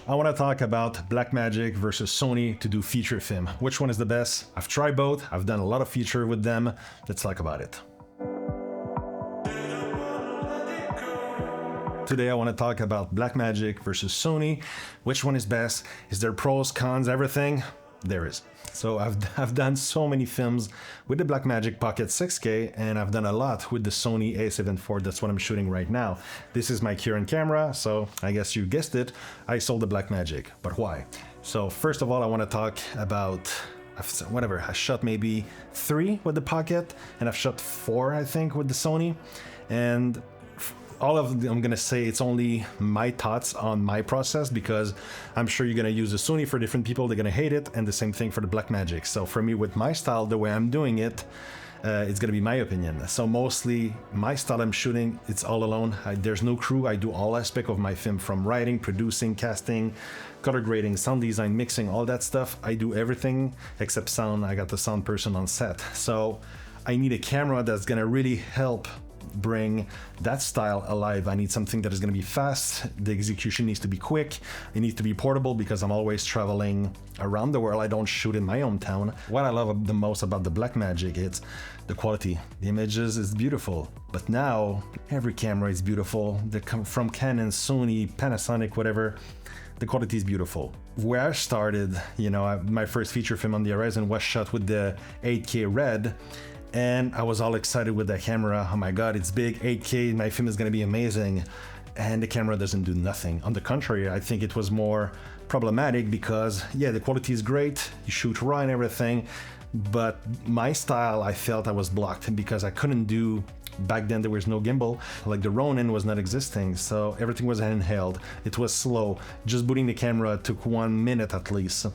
I want to talk about Blackmagic versus Sony to do feature film. Which one is the best? I've tried both. I've done a lot of feature with them. Let's talk about it. Today I want to talk about Blackmagic versus Sony. Which one is best? Is there pros, cons, everything? There is. So I've done so many films with the Blackmagic Pocket 6K, and I've done a lot with the Sony A7IV. That's what I'm shooting right now. This is my current camera, so I guess you guessed it, I sold the Blackmagic. But why? So first of all, I want to talk about I shot maybe 3 with the Pocket, and I've shot 4, I think, with the Sony. And all of them, I'm gonna say it's only my thoughts on my process, because I'm sure you're gonna use the Sony for different people, they're gonna hate it, and the same thing for the Blackmagic. So for me, with my style, the way I'm doing it, it's gonna be my opinion. So mostly my style I'm shooting, it's all alone. There's no crew. I do all aspects of my film, from writing, producing, casting, color grading, sound design, mixing, all that stuff. I do everything except sound. I got the sound person on set. So I need a camera that's gonna really help bring that style alive. I need something that is going to be fast. The execution needs to be quick. It needs to be portable, because I'm always traveling around the world. I don't shoot in my hometown. What I love the most about the Blackmagic is the quality. The images is beautiful, but now every camera is beautiful. They come from Canon, Sony, Panasonic, whatever. The quality is beautiful. Where I started, my first feature film on the horizon was shot with the 8K Red. And I was all excited with that camera. Oh my God, it's big, 8K, my film is gonna be amazing. And the camera doesn't do nothing. On the contrary, I think it was more problematic, because yeah, the quality is great, you shoot raw and everything, but my style, I felt I was blocked, because I couldn't do, back then there was no gimbal, like the Ronin was not existing, so everything was handheld. It was slow. Just booting the camera took 1 minute at least.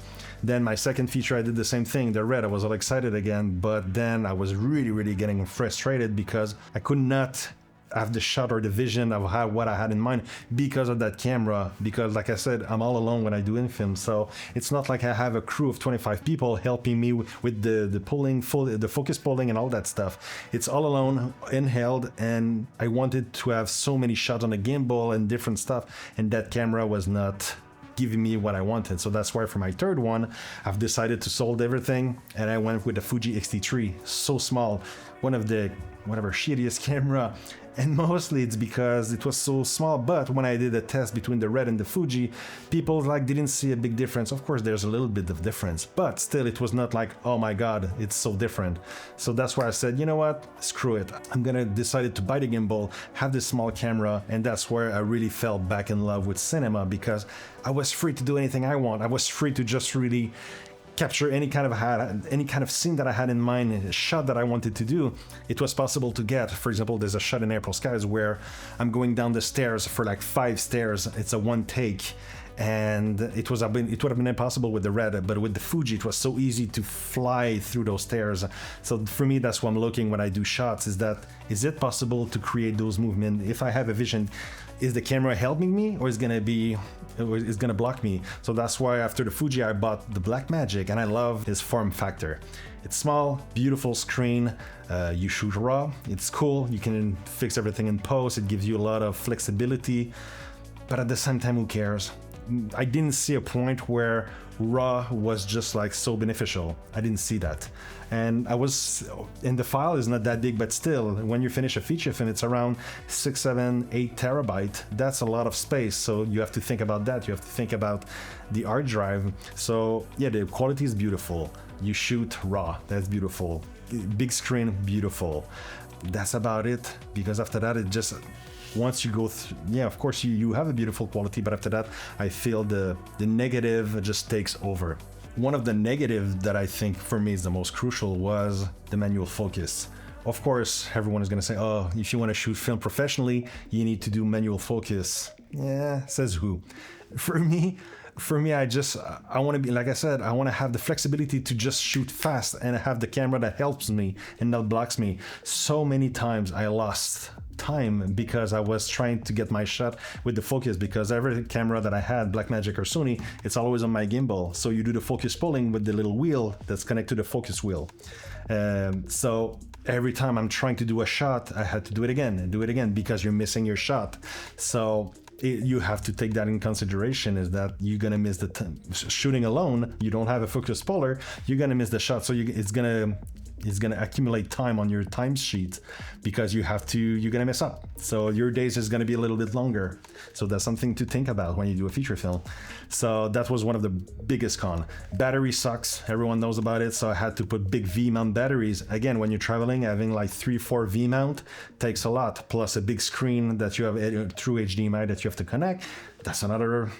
Then my second feature, I did the same thing, the Red. I was all excited again, but then I was really getting frustrated, because I could not have the shot or the vision of what I had in mind because of that camera. Because like I said, I'm all alone when I do in film, so it's not like I have a crew of 25 people helping me with the pulling, the focus pulling and all that stuff. It's all alone, handheld, and I wanted to have so many shots on a gimbal and different stuff, and that camera was not giving me what I wanted. So that's why for my third one, I've decided to sold everything, and I went with the Fuji X-T3. So small, one of the shittiest camera, and mostly it's because it was so small. But when I did a test between the Red and the Fuji, people didn't see a big difference. Of course there's a little bit of difference, but still it was not like, oh my God, it's so different. So that's why I said, you know what, screw it, I'm gonna decide to buy the gimbal, have this small camera. And that's where I really fell back in love with cinema, because I was free to do anything I want. I was free to just really capture any kind of scene that I had in mind, a shot that I wanted to do. It was possible to get. For example, there's a shot in April Skies where I'm going down the stairs for like 5 stairs. It's a one take, and it would have been impossible with the Red, but with the Fuji it was so easy to fly through those stairs. So for me, that's what I'm looking when I do shots, is it possible to create those movements? If I have a vision, is the camera helping me, or is gonna block me? So that's why after the Fuji I bought the Blackmagic, and I love his form factor. It's small, beautiful screen, you shoot raw, it's cool, you can fix everything in post, it gives you a lot of flexibility, but at the same time, who cares? I didn't see a point where raw was just like so beneficial. I didn't see that. And the file is not that big, but still, when you finish a feature film, it's around 6, 7, 8 terabyte. That's a lot of space. So you have to think about that. You have to think about the hard drive. So yeah, the quality is beautiful. You shoot raw, that's beautiful. Big screen, beautiful. That's about it, because after that, it just, once you go through, yeah, of course you have a beautiful quality, but after that I feel the negative just takes over. One of the negatives that I think for me is the most crucial was the manual focus. Of course, everyone is going to say, oh, if you want to shoot film professionally, you need to do manual focus. Yeah, says who? For me, I want to be, like I said, I want to have the flexibility to just shoot fast and have the camera that helps me and not blocks me. So many times I lost time because I was trying to get my shot with the focus, because every camera that I had, Blackmagic or Sony, it's always on my gimbal. So you do the focus pulling with the little wheel that's connected to the focus wheel. So every time I'm trying to do a shot, I had to do it again and do it again because you're missing your shot. So you have to take that in consideration, is that you're gonna miss the shooting alone. You don't have a focus puller, you're gonna miss the shot. So it's gonna accumulate time on your timesheet because you're gonna mess up. So your days is gonna be a little bit longer. So that's something to think about when you do a feature film. So that was one of the biggest cons. Battery sucks, everyone knows about it. So I had to put big V-mount batteries. Again, when you're traveling, having like 3-4 V-mount takes a lot, plus a big screen that you have through HDMI that you have to connect. That's another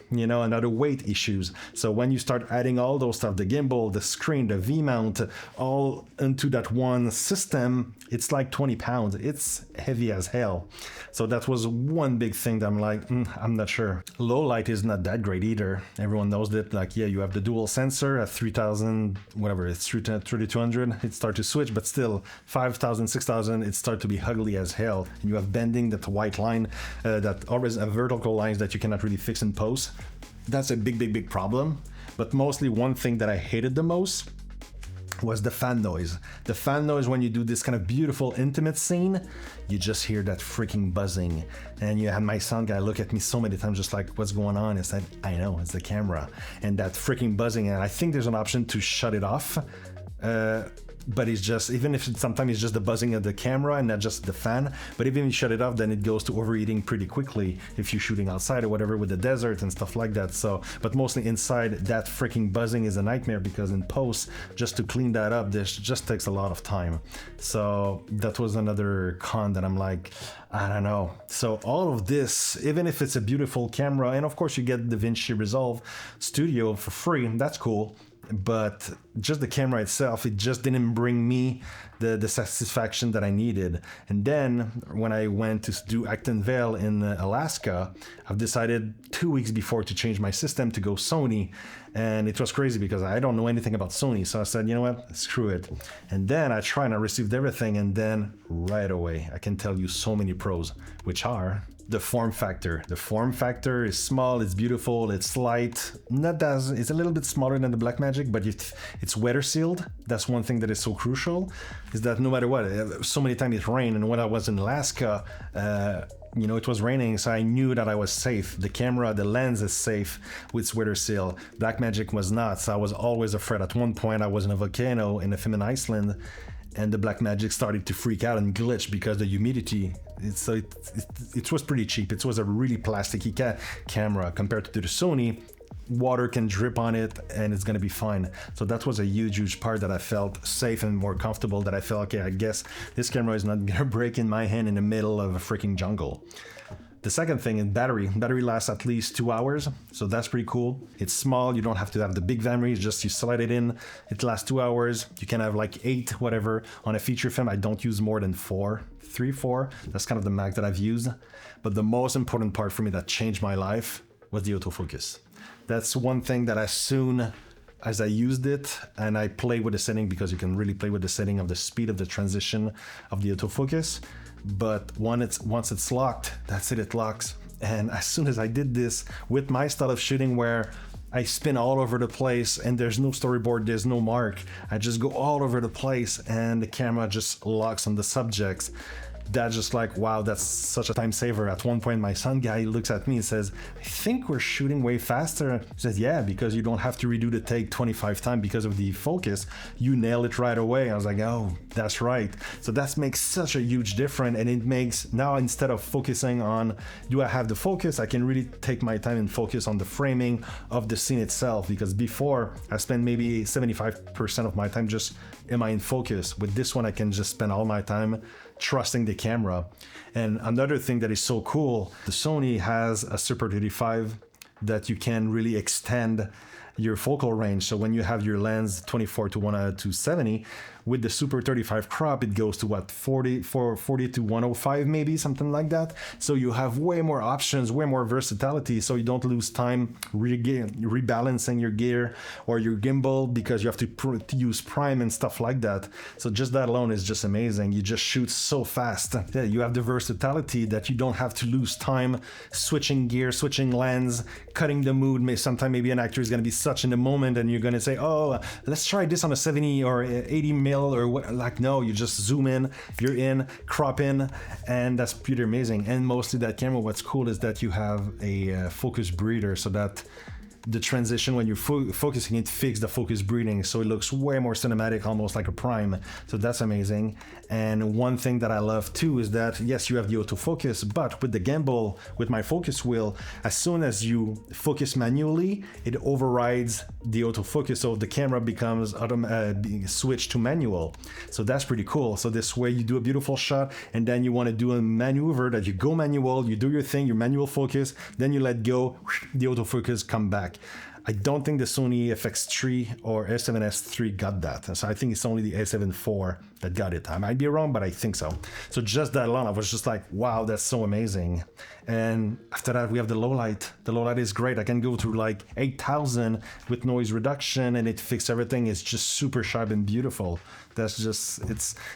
weight issues. So when you start adding all those stuff, the gimbal, the screen, the V-mount, all into that one system, it's like 20 pounds. It's heavy as hell. So that was one big thing that I'm like, I'm not sure. Low light is not that great either. Everyone knows that, like, yeah, you have the dual sensor at 3000, whatever, it's 3200, it starts to switch, but still 5000, 6000, it starts to be ugly as hell. And you have bending, that white line, that always have vertical lines that you cannot really fix in post. That's a big problem. But mostly one thing that I hated the most was the fan noise. The fan noise when you do this kind of beautiful intimate scene, you just hear that freaking buzzing. And you had my sound guy look at me so many times just like, what's going on? I said, I know, it's the camera. And that freaking buzzing, and I think there's an option to shut it off. But it's just, even if sometimes it's just the buzzing of the camera and not just the fan, but even if you shut it off, then it goes to overheating pretty quickly if you're shooting outside or whatever with the desert and stuff like that. So, but mostly inside, that freaking buzzing is a nightmare because in post, just to clean that up, this just takes a lot of time. So that was another con that I'm like, I don't know. So all of this, even if it's a beautiful camera, and of course you get DaVinci Resolve Studio for free, that's cool. But just the camera itself, it just didn't bring me the satisfaction that I needed. And then when I went to do A7IV in Alaska, I've decided 2 weeks before to change my system to go Sony. And it was crazy because I don't know anything about Sony. So I said, you know what, screw it. And then I tried and I received everything. And then right away, I can tell you so many pros, which are the form factor. The form factor is small, it's beautiful, it's light. It's a little bit smaller than the Blackmagic, but it's weather sealed. That's one thing that is so crucial, is that no matter what, so many times it rained, and when I was in Alaska, it was raining, so I knew that I was safe. The camera, the lens is safe with weather seal. Blackmagic was not, so I was always afraid. At one point, I was in a volcano in a film in Iceland, and the Blackmagic started to freak out and glitch because the humidity. It was pretty cheap. It was a really plasticky camera compared to the Sony. Water can drip on it and it's gonna be fine. So that was a huge part that I felt safe and more comfortable, that I felt, okay, I guess this camera is not gonna break in my hand in the middle of a freaking jungle. The second thing is battery. Battery lasts at least 2 hours, so that's pretty cool. It's small, you don't have to have the big battery, just you slide it in, it lasts 2 hours. You can have like 8, whatever. On a feature film, I don't use more than 4. 3-4, that's kind of the max that I've used. But the most important part for me that changed my life was the autofocus. That's one thing that as soon as I used it and I played with the setting, because you can really play with the setting of the speed of the transition of the autofocus. But once it's locked, that's it, it locks. And as soon as I did this with my style of shooting where I spin all over the place and there's no storyboard, there's no mark, I just go all over the place and the camera just locks on the subjects. That's just like, wow, that's such a time saver. At one point, my son guy looks at me and says, I think we're shooting way faster. He says, yeah, because you don't have to redo the take 25 times because of the focus. You nail it right away. I was like, oh, that's right. So that makes such a huge difference. And it makes, now instead of focusing on, do I have the focus? I can really take my time and focus on the framing of the scene itself. Because before, I spent maybe 75% of my time just, am I in focus? With this one, I can just spend all my time trusting the camera. And another thing that is so cool, the Sony has a Super 35 that you can really extend your focal range. So when you have your lens 24 to 270, with the Super 35 crop, it goes to what, 40 to 105 maybe, something like that. So you have way more options, way more versatility, so you don't lose time rebalancing your gear or your gimbal because you have to use prime and stuff like that. So just that alone is just amazing. You just shoot so fast. Yeah, you have the versatility that you don't have to lose time switching gear, switching lens, cutting the mood. Sometimes maybe an actor is going to be such in the moment and you're gonna say, oh, let's try this on a 70 or 80 mil or what. Like, no, you just zoom in, you're in, crop in, and that's pretty amazing. And mostly that camera, what's cool is that you have a focus breather, so that the transition when you're focusing, it fixes the focus breathing, so it looks way more cinematic, almost like a prime. So that's amazing. And one thing that I love too is that, yes, you have the autofocus, but with the gimbal, with my focus wheel, as soon as you focus manually, it overrides the autofocus, so the camera becomes switched to manual. So that's pretty cool. So this way you do a beautiful shot, and then you want to do a maneuver that you go manual, you do your thing, your manual focus, then you let go, the autofocus come back. I don't think the Sony FX3 or A7S3 got that. So I think it's only the A7IV that got it. I might be wrong, but I think so. So just that alone, I was just like, wow, that's so amazing. And after that, we have the low light. The low light is great. I can go to like 8,000 with noise reduction, and it fixes everything. It's just super sharp and beautiful. That's just,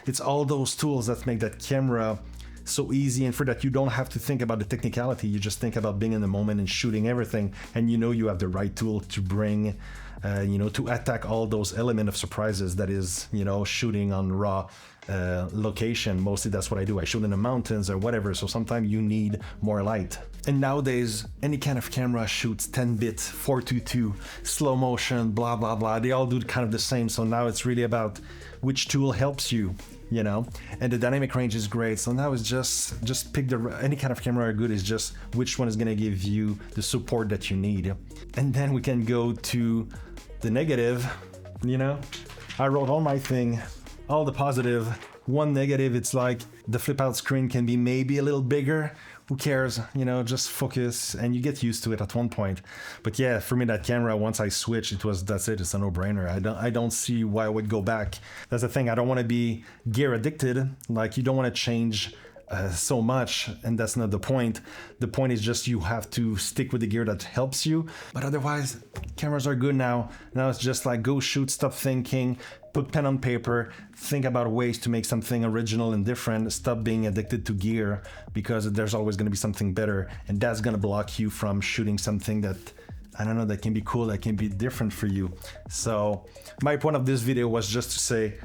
it's all those tools that make that camera so easy, and for that you don't have to think about the technicality. You just think about being in the moment and shooting everything, and you know you have the right tool to bring to attack all those elements of surprises that is, shooting on raw location. Mostly that's what I do. I shoot in the mountains or whatever, so sometimes you need more light. And nowadays any kind of camera shoots 10-bit 422 slow motion, blah blah blah. They all do kind of the same. So now it's really about which tool helps you, and the dynamic range is great. So now it's just pick any kind of camera are good. Is just which one is going to give you the support that you need. And then we can go to the negative. I wrote all my thing, all the positive. One negative, it's like the flip out screen can be maybe a little bigger. Who cares? Just focus, and you get used to it at one point. But yeah, for me, that camera, once I switch, that's it. It's a no-brainer. I don't see why I would go back. That's the thing. I don't want to be gear addicted. Like, you don't want to change so much, and that's not the point. The point is just you have to stick with the gear that helps you. But otherwise, cameras are good now. Now it's just like, go shoot, stop thinking, put pen on paper, think about ways to make something original and different. Stop being addicted to gear, because there's always going to be something better, and that's going to block you from shooting something that, I don't know, that can be cool, that can be different for you. So my point of this video was just to say,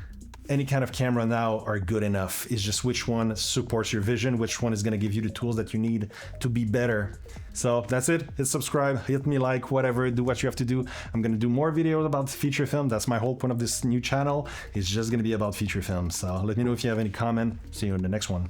any kind of camera now are good enough. It's just which one supports your vision, which one is going to give you the tools that you need to be better. So that's it. Hit subscribe, hit me like, whatever, do what you have to do. I'm going to do more videos about feature film. That's my whole point of this new channel. It's just going to be about feature film. So let me know if you have any comment. See you in the next one.